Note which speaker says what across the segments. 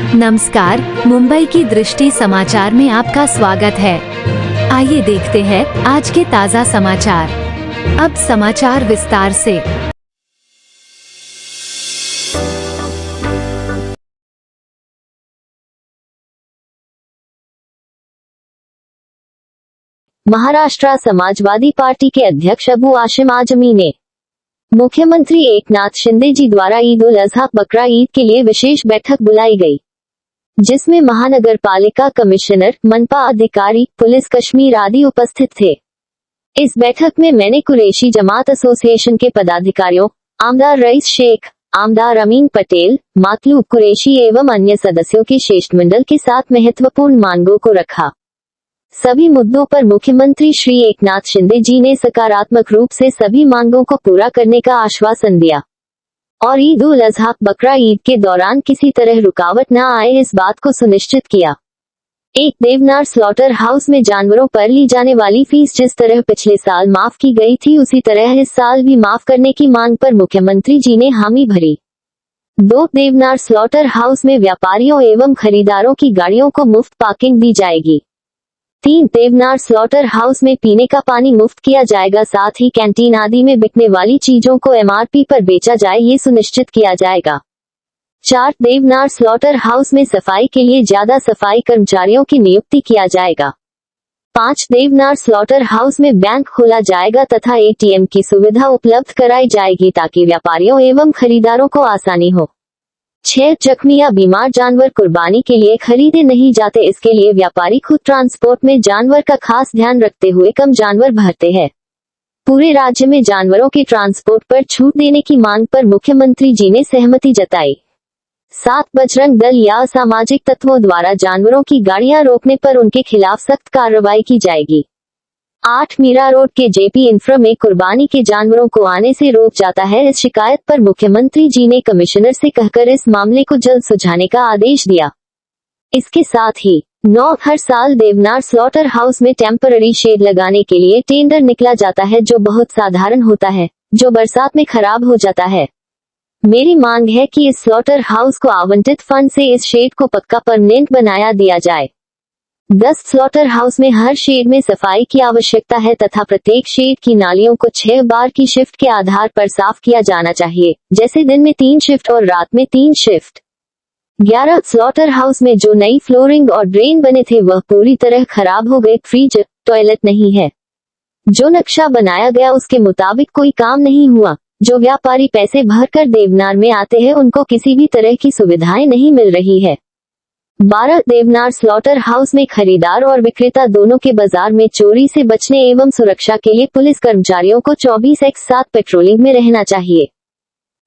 Speaker 1: नमस्कार, मुंबई की दृष्टि समाचार में आपका स्वागत है। आइए देखते हैं आज के ताजा समाचार। अब समाचार विस्तार से।
Speaker 2: महाराष्ट्र समाजवादी पार्टी के अध्यक्ष अबू आसिम आजमी ने मुख्यमंत्री एकनाथ शिंदे जी द्वारा ईद उल अजहा बकरा ईद के लिए विशेष बैठक बुलाई गई, जिसमें महानगर पालिका कमिश्नर, मनपा अधिकारी, पुलिस कश्मीर आदि उपस्थित थे। इस बैठक में मैंने कुरैशी जमात एसोसिएशन के पदाधिकारियों, आमदार रईस शेख, आमदार अमीन पटेल, मतलूब कुरैशी एवं अन्य सदस्यों के शिष्टमंडल के साथ महत्वपूर्ण मांगों को रखा। सभी मुद्दों पर मुख्यमंत्री श्री एकनाथ शिंदे जी ने सकारात्मक रूप से सभी मांगों को पूरा करने का आश्वासन दिया और ईद उल अजहा बकरा ईद के दौरान किसी तरह रुकावट न आए इस बात को सुनिश्चित किया। एक देवनार स्लॉटर हाउस में जानवरों पर ली जाने वाली फीस जिस तरह पिछले साल माफ की गई थी, उसी तरह इस साल भी माफ करने की मांग पर मुख्यमंत्री जी ने हामी भरी। 2 देवनार स्लॉटर हाउस में व्यापारियों एवं खरीदारों की गाड़ियों को मुफ्त पार्किंग दी जाएगी। 3 देवनार स्लॉटर हाउस में पीने का पानी मुफ्त किया जाएगा, साथ ही कैंटीन आदि में बिकने वाली चीजों को एमआरपी पर बेचा जाए, ये सुनिश्चित किया जाएगा। 4 देवनार स्लॉटर हाउस में सफाई के लिए ज्यादा सफाई कर्मचारियों की नियुक्ति किया जाएगा। 5 देवनार स्लॉटर हाउस में बैंक खोला जाएगा तथा एटीएम की सुविधा उपलब्ध कराई जाएगी ताकि व्यापारियों एवं खरीदारों को आसानी हो। 6 जख्मी या बीमार जानवर कुर्बानी के लिए खरीदे नहीं जाते, इसके लिए व्यापारी खुद ट्रांसपोर्ट में जानवर का खास ध्यान रखते हुए कम जानवर भरते हैं। पूरे राज्य में जानवरों के ट्रांसपोर्ट पर छूट देने की मांग पर मुख्यमंत्री जी ने सहमति जताई। 7 बजरंग दल या असामाजिक तत्वों द्वारा जानवरों की गाड़ियां रोकने पर उनके खिलाफ सख्त कार्रवाई की जाएगी। 8 मीरा रोड के जेपी इंफ्रा में कुर्बानी के जानवरों को आने से रोक जाता है। इस शिकायत पर मुख्यमंत्री जी ने कमिश्नर से कहकर इस मामले को जल्द सुलझाने का आदेश दिया। इसके साथ ही 9 हर साल देवनार स्लॉटर हाउस में टेम्पररी शेड लगाने के लिए टेंडर निकला जाता है, जो बहुत साधारण होता है, जो बरसात में खराब हो जाता है। मेरी मांग है कि इस स्लॉटर हाउस को आवंटित फंड से इस शेड को पक्का परमानेंट बनाया दिया जाए। 10 स्लॉटर हाउस में हर शेड में सफाई की आवश्यकता है तथा प्रत्येक शेड की नालियों को 6 बार की शिफ्ट के आधार पर साफ किया जाना चाहिए, जैसे दिन में 3 शिफ्ट और रात में 3 शिफ्ट। 11 स्लॉटर हाउस में जो नई फ्लोरिंग और ड्रेन बने थे वह पूरी तरह खराब हो गए। फ्रिज, टॉयलेट नहीं है। जो नक्शा बनाया गया उसके मुताबिक कोई काम नहीं हुआ। जो व्यापारी पैसे भरकर देवनार में आते हैं उनको किसी भी तरह की सुविधाएं नहीं मिल रही है। 12 देवनार स्लॉटर हाउस में खरीदार और विक्रेता दोनों के बाजार में चोरी से बचने एवं सुरक्षा के लिए पुलिस कर्मचारियों को 24/7 पेट्रोलिंग में रहना चाहिए।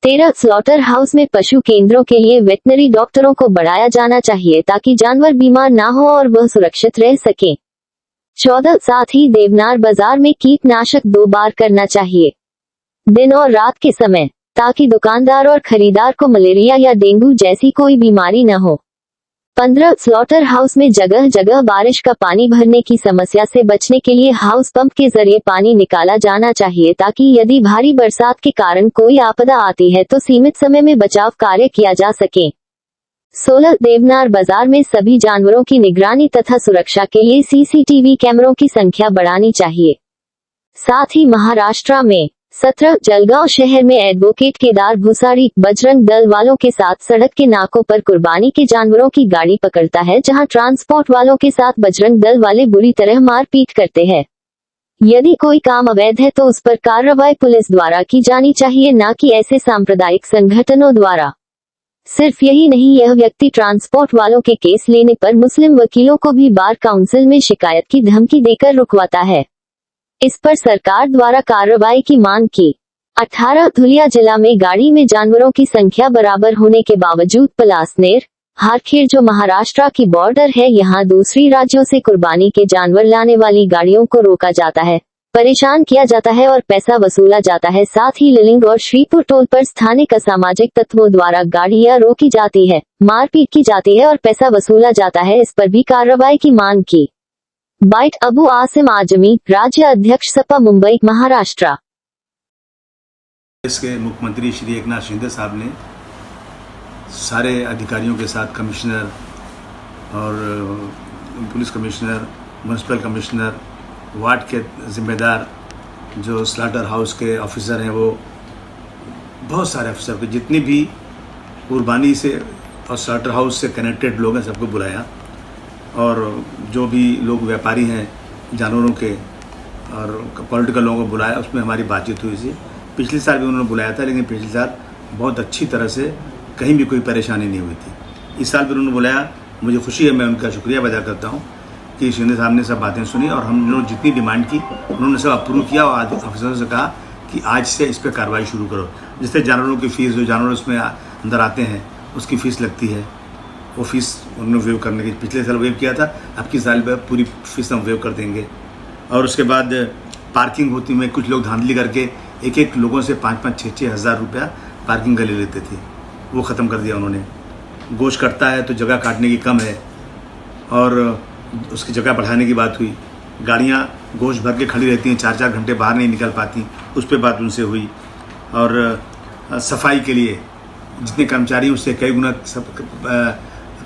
Speaker 2: 13 स्लॉटर हाउस में पशु केंद्रों के लिए वेटनरी डॉक्टरों को बढ़ाया जाना चाहिए ताकि जानवर बीमार ना हो और वह सुरक्षित रह सके। 14 साथ ही देवनार बाजार में कीटनाशक 2 बार करना चाहिए, दिन और रात के समय, ताकि दुकानदार और खरीदार को मलेरिया या डेंगू जैसी कोई बीमारी न हो। 15 स्लॉटर हाउस में जगह जगह बारिश का पानी भरने की समस्या से बचने के लिए हाउस पंप के जरिए पानी निकाला जाना चाहिए ताकि यदि भारी बरसात के कारण कोई आपदा आती है तो सीमित समय में बचाव कार्य किया जा सके। 16 देवनार बाजार में सभी जानवरों की निगरानी तथा सुरक्षा के लिए सीसीटीवी कैमरों की संख्या बढ़ानी चाहिए। साथ ही महाराष्ट्र में 17 जलगांव शहर में एडवोकेट केदार भूसारी बजरंग दल वालों के साथ सड़क के नाकों पर कुर्बानी के जानवरों की गाड़ी पकड़ता है, जहां ट्रांसपोर्ट वालों के साथ बजरंग दल वाले बुरी तरह मारपीट करते हैं। यदि कोई काम अवैध है तो उस पर कार्रवाई पुलिस द्वारा की जानी चाहिए, न कि ऐसे सांप्रदायिक संगठनों द्वारा। सिर्फ यही नहीं, यह व्यक्ति ट्रांसपोर्ट वालों के केस लेने पर मुस्लिम वकीलों को भी बार काउंसिल में शिकायत की धमकी देकर रुकवाता है। इस पर सरकार द्वारा कार्रवाई की मांग की। 18 धुलिया जिला में गाड़ी में जानवरों की संख्या बराबर होने के बावजूद पलासनेर, हारखेड़ जो महाराष्ट्र की बॉर्डर है, यहाँ दूसरी राज्यों से कुर्बानी के जानवर लाने वाली गाड़ियों को रोका जाता है, परेशान किया जाता है और पैसा वसूला जाता है। साथ ही लिलिंग और श्रीपुर टोल पर स्थानिक असामाजिक तत्वों द्वारा गाड़ियां रोकी जाती है, मारपीट की जाती है और पैसा वसूला जाता है। इस पर भी कार्रवाई की मांग की। बाइट अबू आसिम आजमी, राज्य अध्यक्ष सपा मुंबई महाराष्ट्र।
Speaker 3: देश के मुख्यमंत्री श्री एकनाथ शिंदे साहब ने सारे अधिकारियों के साथ, कमिश्नर और police commissioner, municipal commissioner, ward के ज़िम्मेदार, जो स्लाटर हाउस के ऑफिसर हैं, वो बहुत सारे अफसर को, जितनी भी कुर्बानी से और स्लाटर हाउस से कनेक्टेड लोग हैं, सबको बुलाया। और जो भी लोग व्यापारी हैं जानवरों के और पॉलिटिकल लोगों को बुलाया। उसमें हमारी बातचीत हुई थी। पिछले साल भी उन्होंने बुलाया था, लेकिन पिछले साल बहुत अच्छी तरह से कहीं भी कोई परेशानी नहीं हुई थी। इस साल भी उन्होंने बुलाया। मुझे खुशी है, मैं उनका शुक्रिया अदा करता हूँ कि शिंदे साहब ने सब बातें सुनी और हम लोग जितनी डिमांड की उन्होंने सब अप्रूव किया और अफसरों से कहा कि आज से इस पर कार्रवाई शुरू करो। जैसे जानवरों की फ़ीस, जो जानवर उसमें अंदर आते हैं उसकी फ़ीस लगती है, वो फ़ीस उन्होंने वेव करने की, पिछले साल वेव किया था, अब की साल में पूरी फ़ीस हम वेव कर देंगे। और उसके बाद पार्किंग होती में कुछ लोग धांधली करके एक लोगों से 5-6 हज़ार रुपया पार्किंग का ले लेते थे, वो ख़त्म कर दिया उन्होंने। गोश्त कटता है तो जगह काटने की कम है और उसकी जगह बढ़ाने की बात हुई। गाड़ियाँ गोश्त भर के खड़ी रहती हैं, 4-4 घंटे बाहर नहीं निकल पाती, उस पर बात उनसे हुई। और सफाई के लिए जितने कर्मचारी उससे कई गुना सब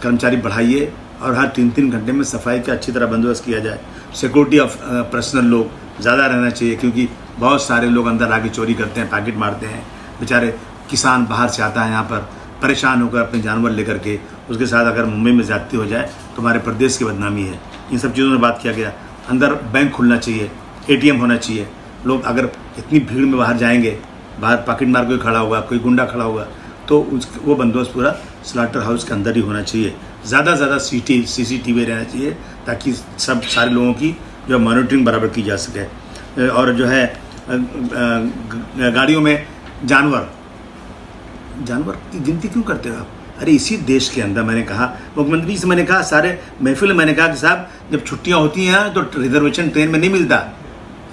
Speaker 3: कर्मचारी बढ़ाइए और हर 3-3 घंटे में सफाई का अच्छी तरह बंदोबस्त किया जाए। सिक्योरिटी ऑफ पर्सनल लोग ज़्यादा रहना चाहिए, क्योंकि बहुत सारे लोग अंदर आके चोरी करते हैं, पैकेट मारते हैं। बेचारे किसान बाहर से आता है यहाँ पर परेशान होकर अपने जानवर लेकर के, उसके साथ अगर मुंबई में ज़्यादती हो जाए तो हमारे प्रदेश की बदनामी है। इन सब चीज़ों में बात किया गया। अंदर बैंक खुलना चाहिए, ATM होना चाहिए। लोग अगर इतनी भीड़ में बाहर जाएंगे, बाहर पॉकेट मार कोई खड़ा होगा, कोई गुंडा खड़ा होगा, तो वो बंदोबस्त पूरा स्लाटर हाउस के अंदर ही होना चाहिए। ज़्यादा से ज़्यादा CCTV रहना चाहिए, ताकि सारे लोगों की जो मॉनिटरिंग बराबर की जा सके। और जो है गाड़ियों में जानवर की गिनती क्यों करते हो आप? अरे इसी देश के अंदर, मैंने कहा मुख्यमंत्री से, मैंने कहा सारे महफिल में, मैंने कहा कि साहब जब छुट्टियां होती हैं तो रिजर्वेशन ट्रेन में नहीं मिलता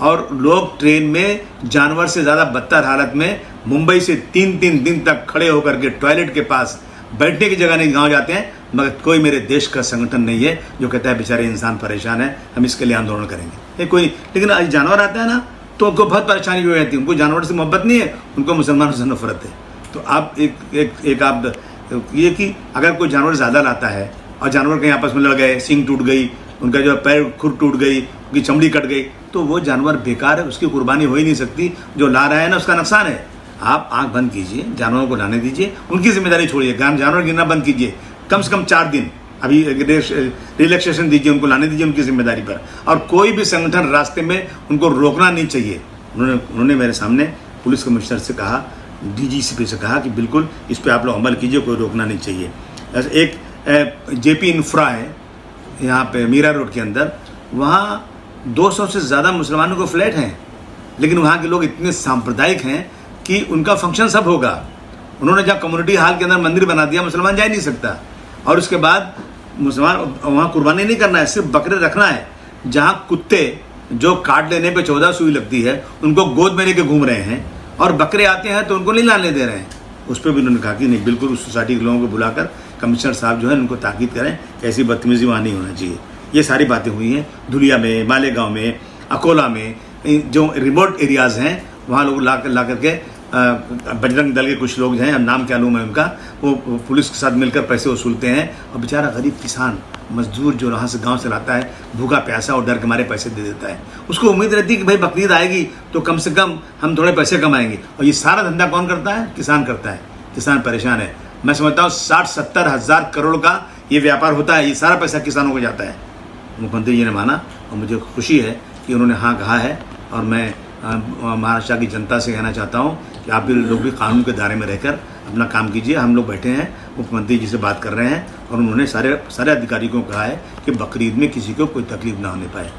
Speaker 3: और लोग ट्रेन में जानवर से ज़्यादा बदतर हालत में मुंबई से 3-3 दिन तक खड़े होकर के टॉयलेट के पास बैठने की जगह नहीं गाँव जाते हैं। मगर कोई मेरे देश का संगठन नहीं है जो कहता है बेचारे इंसान परेशान है, हम इसके लिए आंदोलन करेंगे। ये कोई, लेकिन आज जानवर आता है ना तो उनको बहुत परेशानी हो जाती है। उनको जानवर से मोहब्बत नहीं है, उनको मुसलमानों से नफरत है। तो आप एक आप ये कि अगर कोई जानवर ज़्यादा लाता है और जानवर कहीं आपस में लड़ गए, सींग टूट गई, उनका जो पैर खुद टूट गई, उनकी चमड़ी कट गई, तो वो जानवर बेकार है, उसकी कुर्बानी हो ही नहीं सकती। जो ला रहा है ना उसका नुकसान है। आप आंख बंद कीजिए, जानवरों को लाने दीजिए, उनकी जिम्मेदारी छोड़िए, जानवर गिनना बंद कीजिए, कम से कम 4 दिन अभी रिलैक्सेशन दीजिए, उनको लाने दीजिए उनकी जिम्मेदारी पर। और कोई भी संगठन रास्ते में उनको रोकना नहीं चाहिए। उन्होंने मेरे सामने पुलिस कमिश्नर से कहा, DGCP से कहा कि बिल्कुल इस पर आप लोग अमल कीजिए, कोई रोकना नहीं चाहिए। एक JP इंफ्रा है यहाँ पे मीरा रोड के अंदर, वहाँ 200 से ज़्यादा मुसलमानों को फ्लैट हैं, लेकिन वहाँ के लोग इतने सांप्रदायिक हैं कि उनका फंक्शन सब होगा। उन्होंने जहाँ कम्युनिटी हॉल के अंदर मंदिर बना दिया, मुसलमान जा ही नहीं सकता। और उसके बाद मुसलमान वहाँ कुर्बानी नहीं करना है, सिर्फ बकरे रखना है। जहाँ कुत्ते जो काट लेने पे 14 सुई लगती है, उनको गोद में लेके घूम रहे हैं और बकरे आते हैं तो उनको नहीं लाने दे रहे हैं। उस पर भी उन्होंने कहा कि नहीं, बिल्कुल उस सोसाइटी के लोगों को बुलाकर कमिश्नर साहब जो है उनको ताकीद करें कि ऐसी बदतमीजी वहाँ नहीं होना चाहिए। ये सारी बातें हुई हैं। धुलिया में, मालेगांव में, अकोला में, जो रिमोट एरियाज़ हैं वहाँ लोग ला करके बजरंग दल के कुछ लोग हैं, नाम क्या लूँ मैं उनका, वो पुलिस के साथ मिलकर पैसे वसूलते हैं और बेचारा गरीब किसान मजदूर जो वहाँ से गांव से लाता है, भूखा प्यासा और डर के मारे पैसे दे देता है। उसको उम्मीद रहती है कि भाई बकरीद आएगी तो कम से कम हम थोड़े पैसे कमाएंगे। और ये सारा धंधा कौन करता है? किसान करता है। किसान परेशान है। मैं समझता हूँ 60-70 हज़ार करोड़ का ये व्यापार होता है, ये सारा पैसा किसानों को जाता है। मुख्यमंत्री जी ने माना और मुझे खुशी है कि उन्होंने हाँ कहा है। और मैं महाराष्ट्र की जनता से कहना चाहता हूँ कि आप भी लोग भी कानून के दायरे में रहकर अपना काम कीजिए। हम लोग बैठे हैं, मुख्यमंत्री जी से बात कर रहे हैं और उन्होंने सारे अधिकारियों को कहा है कि बकरीद में किसी को कोई तकलीफ ना होने पाए।